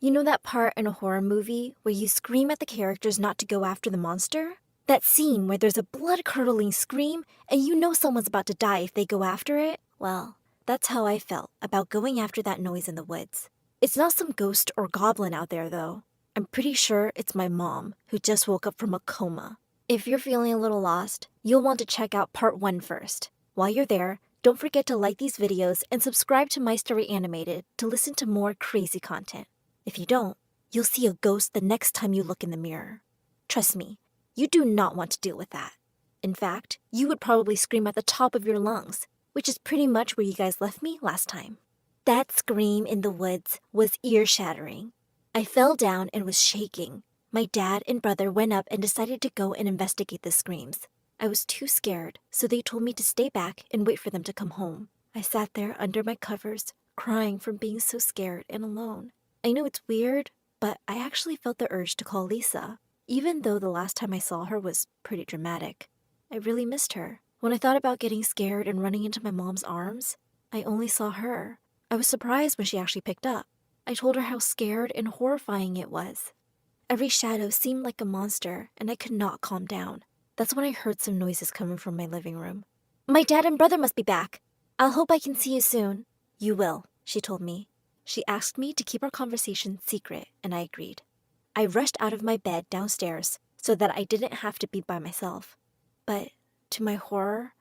You know that part in a horror movie where you scream at the characters not to go after the monster? That scene where there's a blood-curdling scream and you know someone's about to die if they go after it? Well, that's how I felt about going after that noise in the woods. It's not some ghost or goblin out there, though. I'm pretty sure it's my mom, who just woke up from a coma. If you're feeling a little lost, you'll want to check out part 1 first. While you're there, don't forget to like these videos and subscribe to My Story Animated to listen to more crazy content. If you don't, you'll see a ghost the next time you look in the mirror. Trust me, you do not want to deal with that. In fact, you would probably scream at the top of your lungs, which is pretty much where you guys left me last time. That scream in the woods was ear-shattering. I fell down and was shaking. My dad and brother went up and decided to go and investigate the screams. I was too scared, so they told me to stay back and wait for them to come home. I sat there under my covers, crying from being so scared and alone. I know it's weird, but I actually felt the urge to call Lisa, even though the last time I saw her was pretty dramatic. I really missed her. When I thought about getting scared and running into my mom's arms, I only saw her. I was surprised when she actually picked up. I told her how scared and horrifying it was. Every shadow seemed like a monster, and I could not calm down. That's when I heard some noises coming from my living room. My dad and brother must be back. I'll hope I can see you soon. You will, she told me. She asked me to keep our conversation secret, and I agreed. I rushed out of my bed downstairs so that I didn't have to be by myself. But, to my horror,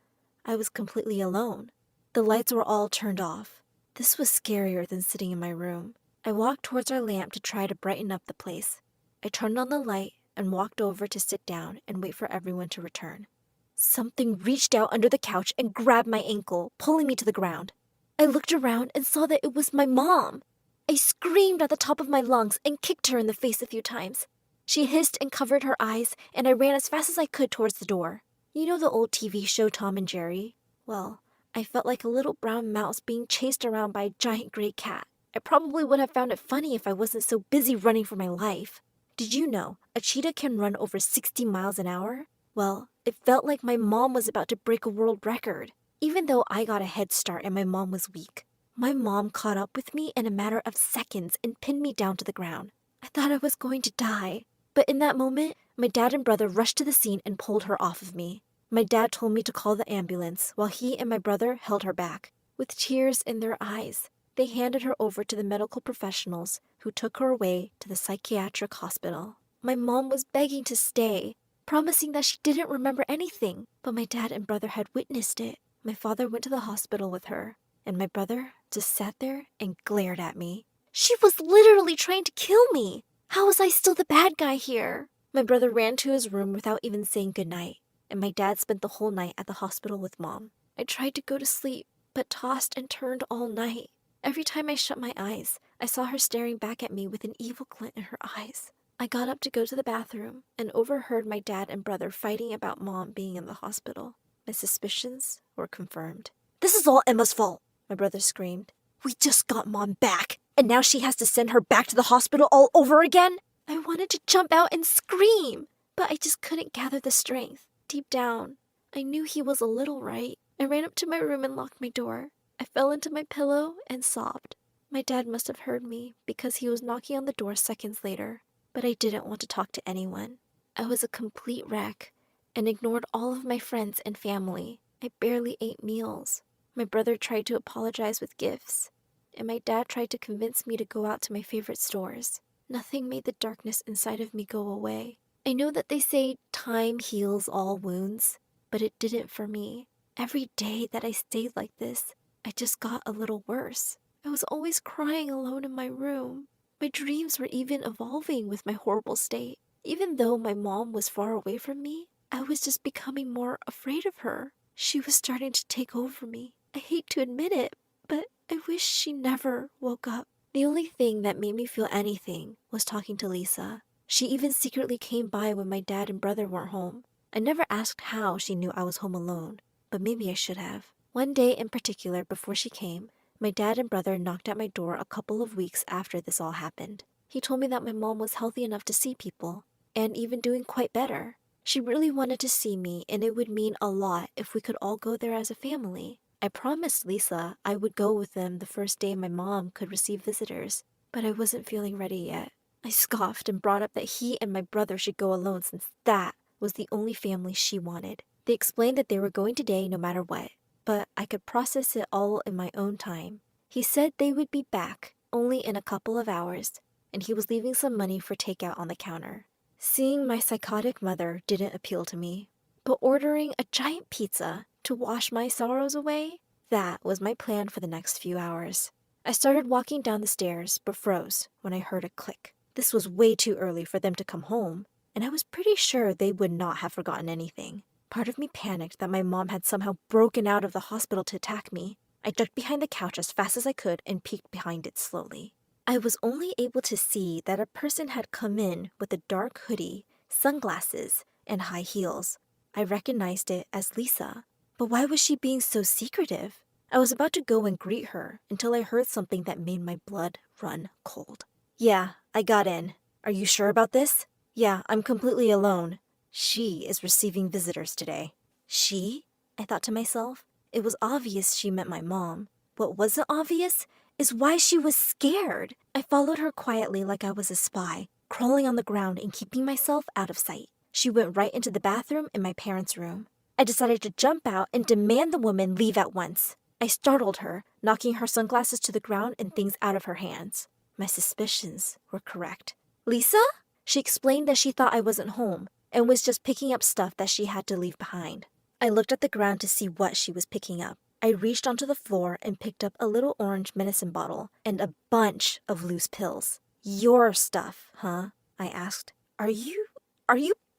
I was completely alone. The lights were all turned off. This was scarier than sitting in my room. I walked towards our lamp to try to brighten up the place. I turned on the light and walked over to sit down and wait for everyone to return. Something reached out under the couch and grabbed my ankle, pulling me to the ground. I looked around and saw that it was my mom. I screamed at the top of my lungs and kicked her in the face a few times. She hissed and covered her eyes, and I ran as fast as I could towards the door. You know the old TV show Tom and Jerry? Well, I felt like a little brown mouse being chased around by a giant gray cat. I probably would have found it funny if I wasn't so busy running for my life. Did you know a cheetah can run over 60 miles an hour? Well, it felt like my mom was about to break a world record. Even though I got a head start and my mom was weak, my mom caught up with me in a matter of seconds and pinned me down to the ground. I thought I was going to die. But in that moment, my dad and brother rushed to the scene and pulled her off of me. My dad told me to call the ambulance while he and my brother held her back. With tears in their eyes, they handed her over to the medical professionals who took her away to the psychiatric hospital. My mom was begging to stay, promising that she didn't remember anything, but my dad and brother had witnessed it. My father went to the hospital with her, and my brother just sat there and glared at me. She was literally trying to kill me! How was I still the bad guy here? My brother ran to his room without even saying goodnight, and my dad spent the whole night at the hospital with Mom. I tried to go to sleep, but tossed and turned all night. Every time I shut my eyes, I saw her staring back at me with an evil glint in her eyes. I got up to go to the bathroom and overheard my dad and brother fighting about Mom being in the hospital. My suspicions were confirmed. "This is all Emma's fault," my brother screamed. "We just got Mom back, and now she has to send her back to the hospital all over again?" I wanted to jump out and scream, but I just couldn't gather the strength. Deep down, I knew he was a little right. I ran up to my room and locked my door. I fell into my pillow and sobbed. My dad must have heard me because he was knocking on the door seconds later, but I didn't want to talk to anyone. I was a complete wreck and ignored all of my friends and family. I barely ate meals. My brother tried to apologize with gifts, and my dad tried to convince me to go out to my favorite stores. Nothing made the darkness inside of me go away. I know that they say time heals all wounds, but it didn't for me. Every day that I stayed like this, I just got a little worse. I was always crying alone in my room. My dreams were even evolving with my horrible state. Even though my mom was far away from me, I was just becoming more afraid of her. She was starting to take over me. I hate to admit it, but I wish she never woke up. The only thing that made me feel anything was talking to Lisa. She even secretly came by when my dad and brother weren't home. I never asked how she knew I was home alone, but maybe I should have. One day in particular before she came, my dad and brother knocked at my door a couple of weeks after this all happened. He told me that my mom was healthy enough to see people, and even doing quite better. She really wanted to see me, and it would mean a lot if we could all go there as a family. I promised Lisa I would go with them the first day my mom could receive visitors, but I wasn't feeling ready yet. I scoffed and brought up that he and my brother should go alone since that was the only family she wanted. They explained that they were going today no matter what, but I could process it all in my own time. He said they would be back only in a couple of hours, and he was leaving some money for takeout on the counter. Seeing my psychotic mother didn't appeal to me, but ordering a giant pizza to wash my sorrows away, that was my plan for the next few hours. I started walking down the stairs, but froze when I heard a click. This was way too early for them to come home, and I was pretty sure they would not have forgotten anything. Part of me panicked that my mom had somehow broken out of the hospital to attack me. I ducked behind the couch as fast as I could and peeked behind it slowly. I was only able to see that a person had come in with a dark hoodie, sunglasses, and high heels. I recognized it as Lisa. But why was she being so secretive? I was about to go and greet her until I heard something that made my blood run cold. Yeah, I got in. Are you sure about this? Yeah, I'm completely alone. She is receiving visitors today. She? I thought to myself. It was obvious she meant my mom. What wasn't obvious is why she was scared. I followed her quietly like I was a spy, crawling on the ground and keeping myself out of sight. She went right into the bathroom in my parents' room. I decided to jump out and demand the woman leave at once. I startled her, knocking her sunglasses to the ground and things out of her hands. My suspicions were correct. Lisa? She explained that she thought I wasn't home and was just picking up stuff that she had to leave behind. I looked at the ground to see what she was picking up. I reached onto the floor and picked up a little orange medicine bottle and a bunch of loose pills. Your stuff, huh? I asked. Are you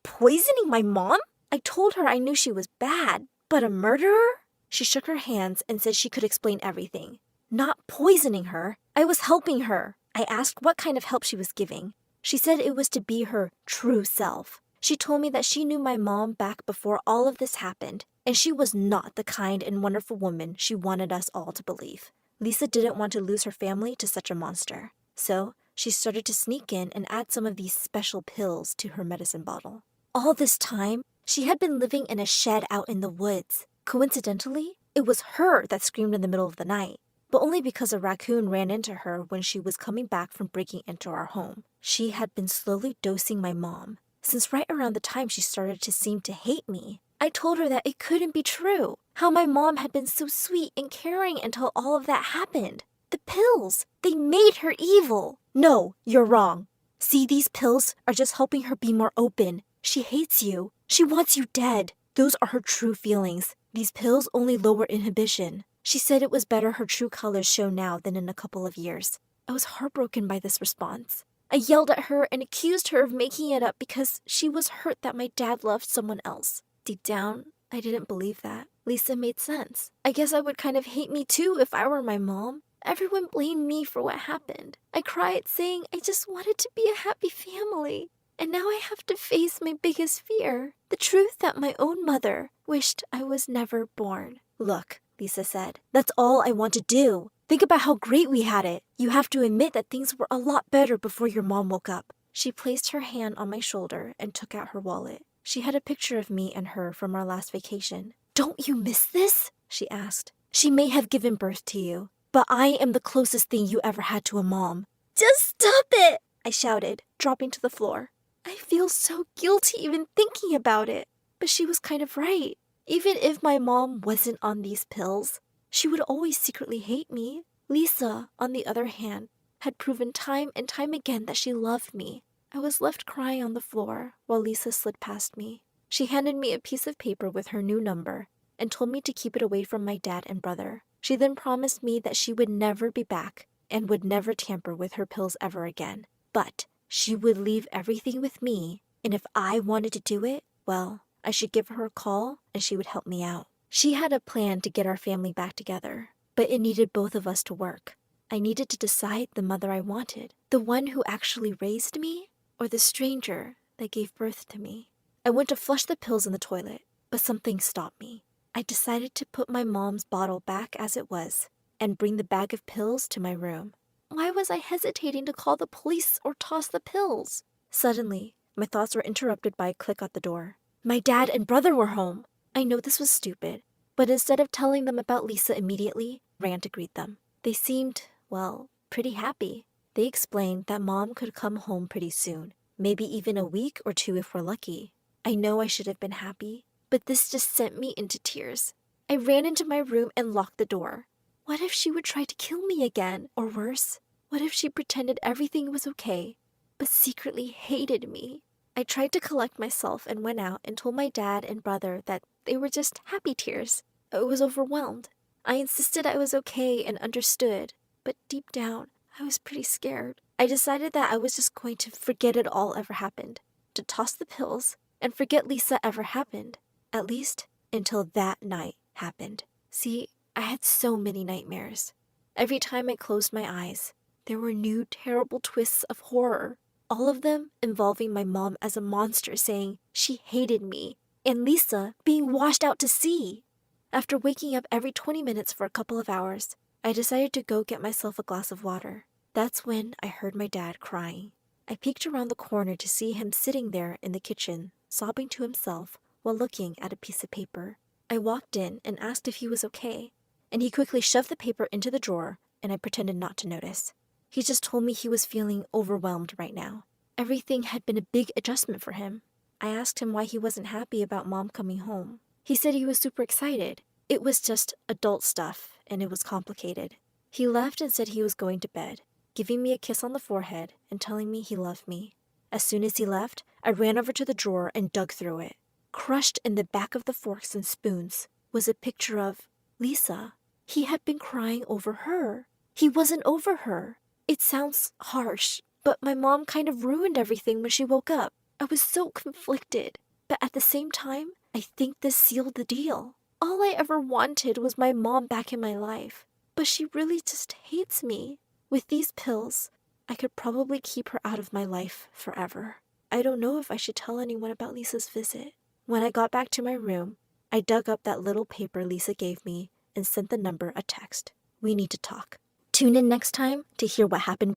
poisoning my mom? I told her I knew she was bad, but a murderer? She shook her hands and said she could explain everything. Not poisoning her. I was helping her. I asked what kind of help she was giving. She said it was to be her true self. She told me that she knew my mom back before all of this happened, and she was not the kind and wonderful woman she wanted us all to believe. Lisa didn't want to lose her family to such a monster, so she started to sneak in and add some of these special pills to her medicine bottle. All this time, she had been living in a shed out in the woods. Coincidentally, it was her that screamed in the middle of the night, but only because a raccoon ran into her when she was coming back from breaking into our home. She had been slowly dosing my mom, since right around the time she started to seem to hate me. I told her that it couldn't be true, how my mom had been so sweet and caring until all of that happened. The pills, they made her evil. No, you're wrong. See, these pills are just helping her be more open. She hates you. She wants you dead. Those are her true feelings. These pills only lower inhibition. She said it was better her true colors show now than in a couple of years. I was heartbroken by this response. I yelled at her and accused her of making it up because she was hurt that my dad loved someone else. Deep down, I didn't believe that. Lisa made sense. I guess I would kind of hate me too if I were my mom. Everyone blamed me for what happened. I cried saying I just wanted to be a happy family. And now I have to face my biggest fear, the truth that my own mother wished I was never born. Look, Lisa said, that's all I want to do. Think about how great we had it. You have to admit that things were a lot better before your mom woke up. She placed her hand on my shoulder and took out her wallet. She had a picture of me and her from our last vacation. Don't you miss this? She asked. She may have given birth to you, but I am the closest thing you ever had to a mom. Just stop it! I shouted, dropping to the floor. I feel so guilty even thinking about it. But she was kind of right. Even if my mom wasn't on these pills, she would always secretly hate me. Lisa, on the other hand, had proven time and time again that she loved me. I was left crying on the floor while Lisa slid past me. She handed me a piece of paper with her new number and told me to keep it away from my dad and brother. She then promised me that she would never be back and would never tamper with her pills ever again. But she would leave everything with me, and if I wanted to do it, well, I should give her a call and she would help me out. She had a plan to get our family back together, but it needed both of us to work. I needed to decide the mother I wanted, the one who actually raised me, or the stranger that gave birth to me. I went to flush the pills in the toilet, but something stopped me. I decided to put my mom's bottle back as it was and bring the bag of pills to my room. Why was I hesitating to call the police or toss the pills? Suddenly, my thoughts were interrupted by a click at the door. My dad and brother were home. I know this was stupid, but instead of telling them about Lisa immediately, I ran to greet them. They seemed, well, pretty happy. They explained that Mom could come home pretty soon, maybe even a week or two if we're lucky. I know I should have been happy, but this just sent me into tears. I ran into my room and locked the door. What if she would try to kill me again, or worse? What if she pretended everything was okay, but secretly hated me? I tried to collect myself and went out and told my dad and brother that they were just happy tears. I was overwhelmed. I insisted I was okay and understood, but deep down, I was pretty scared. I decided that I was just going to forget it all ever happened, to toss the pills and forget Lisa ever happened, at least until that night happened. See, I had so many nightmares. Every time I closed my eyes, there were new terrible twists of horror, all of them involving my mom as a monster saying she hated me, and Lisa being washed out to sea. After waking up every 20 minutes for a couple of hours, I decided to go get myself a glass of water. That's when I heard my dad crying. I peeked around the corner to see him sitting there in the kitchen, sobbing to himself while looking at a piece of paper. I walked in and asked if he was okay, and he quickly shoved the paper into the drawer, and I pretended not to notice. He just told me he was feeling overwhelmed right now. Everything had been a big adjustment for him. I asked him why he wasn't happy about Mom coming home. He said he was super excited. It was just adult stuff, and it was complicated. He left and said he was going to bed, giving me a kiss on the forehead and telling me he loved me. As soon as he left, I ran over to the drawer and dug through it. Crushed in the back of the forks and spoons was a picture of Lisa. He had been crying over her. He wasn't over her. It sounds harsh, but my mom kind of ruined everything when she woke up. I was so conflicted, but at the same time, I think this sealed the deal. All I ever wanted was my mom back in my life, but she really just hates me. With these pills, I could probably keep her out of my life forever. I don't know if I should tell anyone about Lisa's visit. When I got back to my room, I dug up that little paper Lisa gave me and sent the number a text. We need to talk. Tune in next time to hear what happened